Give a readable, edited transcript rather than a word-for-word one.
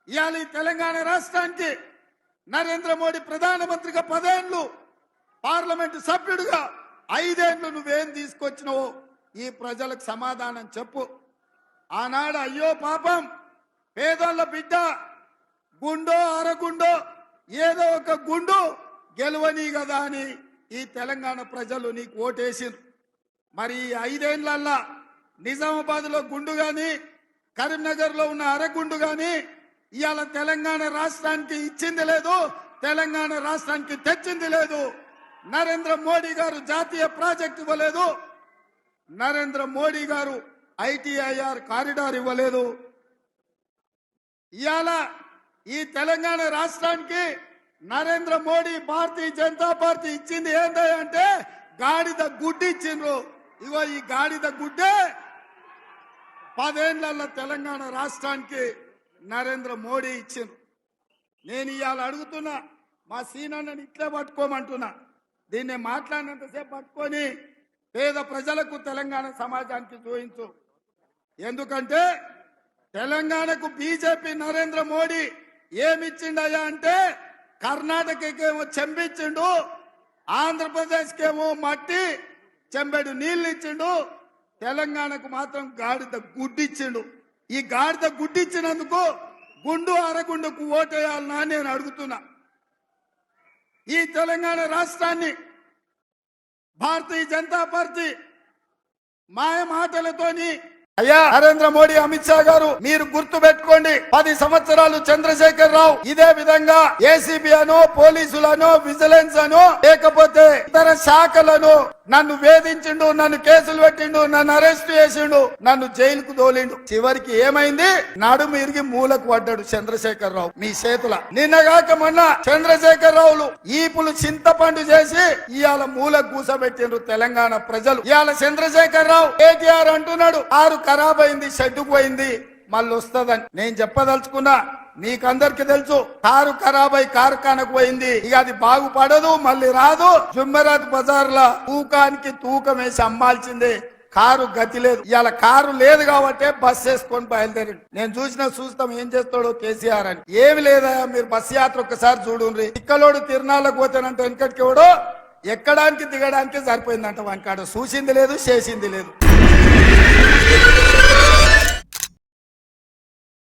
ఇవాళ ఈ తెలంగాణ రాష్ట్రానికి నరేంద్ర మోడీ ప్రధానమంత్రిగా 10 ఏళ్లు, పార్లమెంటు సభ్యుడిగా 5 ఏళ్లు నువ్వేం తీసుకొచ్చినావో ఈ ప్రజలకు సమాధానం చెప్పు. ఆనాడు అయ్యో పాపం పేదోళ్ళ బిడ్డ గుండో అరగుండో ఏదో ఒక గుండు గెలవని కదా అని ఈ తెలంగాణ ప్రజలు నీకు ఓటేసిండ్రు. మరి ఈ 5 ఏళ్లల్లా నిజామాబాద్ లో గుండు గాని, కరీంనగర్ లో ఉన్న అరగుండు గాని ఇవాళ తెలంగాణ రాష్ట్రానికి ఇచ్చింది లేదు, తెలంగాణ రాష్ట్రానికి తెచ్చింది లేదు. నరేంద్ర మోడీ గారు జాతీయ ప్రాజెక్ట్ ఇవ్వలేదు, నరేంద్ర మోడీ గారు ITIR కారిడార్ ఇవ్వలేదు. ఇవాళ ఈ తెలంగాణ రాష్ట్రానికి నరేంద్ర మోడీ భారతీయ జనతా పార్టీ ఇచ్చింది ఏంటంటే గాడిద గుడ్డి ఇచ్చిండ్రు. ఇగో ఈ గాడిద గుడ్డే 10 ఏళ్ల తెలంగాణ రాష్ట్రానికి నరేంద్ర మోడీ ఇచ్చిండ్రు. నేను ఇవాళ అడుగుతున్నా, మా సీనన్నని ఇట్లే పట్టుకోమంటున్నా. దీన్ని మాట్లాడినంతసేపు పట్టుకొని పేద ప్రజలకు తెలంగాణ సమాజానికి చూపించు. ఎందుకంటే తెలంగాణకు బీజేపీ నరేంద్ర మోడీ ఏమిచ్చిండయా అంటే కర్ణాటకకేమో చెంబిచ్చిండు, ఆంధ్రప్రదేశ్కేమో మట్టి చెంబెడు నీళ్లు ఇచ్చిండు, తెలంగాణకు మాత్రం గాడిద గుడ్డిచ్చిండు. ఈ గాడిద గుడ్డిచ్చినందుకు గుండు అరగుండుకు ఓటేయాలనా నేను అడుగుతున్నా. ఈ తెలంగాణ రాష్ట్రాన్ని భారతీయ జనతా పార్టీ మాయ మాటలతోని అయ్యా నరేంద్ర మోడీ, అమిత్ షా గారు మీరు గుర్తు పెట్టుకోండి, 10 సంవత్సరాలు చంద్రశేఖర్ రావు ఇదే విధంగా ఏసీబీ అనో పోలీసులను విజిలెన్స్ అనో లేకపోతే ఇతర శాఖలను నన్ను వేధించిండు, నన్ను కేసులు పెట్టిండు, నన్ను అరెస్ట్ చేసిండు, నన్ను జైలుకు తోలిండు. చివరికి ఏమైంది? నడుము ఇరిగి మూలకు పడ్డాడు చంద్రశేఖర్ రావు మీ చేతుల. నిన్నగాక మొన్న చంద్రశేఖర్ రావులు ఈపులు చింతపండు చేసి ఇవాళ మూలకు కూసబెట్టిండ్రు తెలంగాణ ప్రజలు. ఇవాళ చంద్రశేఖర్ రావు కేటీఆర్ అంటున్నాడు కారు ఖరాబ్ అయింది, షెడ్డుకు పోయింది, మళ్ళీ వస్తుందని. నేను చెప్పదలుచుకున్నా, మీకందరికి తెలుసు కారు ఖరాబ్ అయి కార్ఖానకు పోయింది, ఇక అది బాగుపడదు, మళ్ళీ రాదు. జుమ్మెరాత్ బజార్ లా తూకానికి తూకం వేసి అమ్మాల్సిందే, కారు గతి లేదు. ఇవాళ కారు లేదు కాబట్టి బస్ వేసుకొని బయలుదేరి. నేను చూస్తాం ఏం చేస్తాడో కేసీఆర్ అని. ఏమి లేదా, మీరు బస్ యాత్ర ఒక్కసారి చూడుండ్రి. ఇక్కలోడు తిరునాళ్ళకు పోతానంటే వెనకటికి ఎవడో ఎక్కడానికి దిగడానికి సరిపోయిందంట, వానికాడ చూసింది లేదు చేసింది లేదు.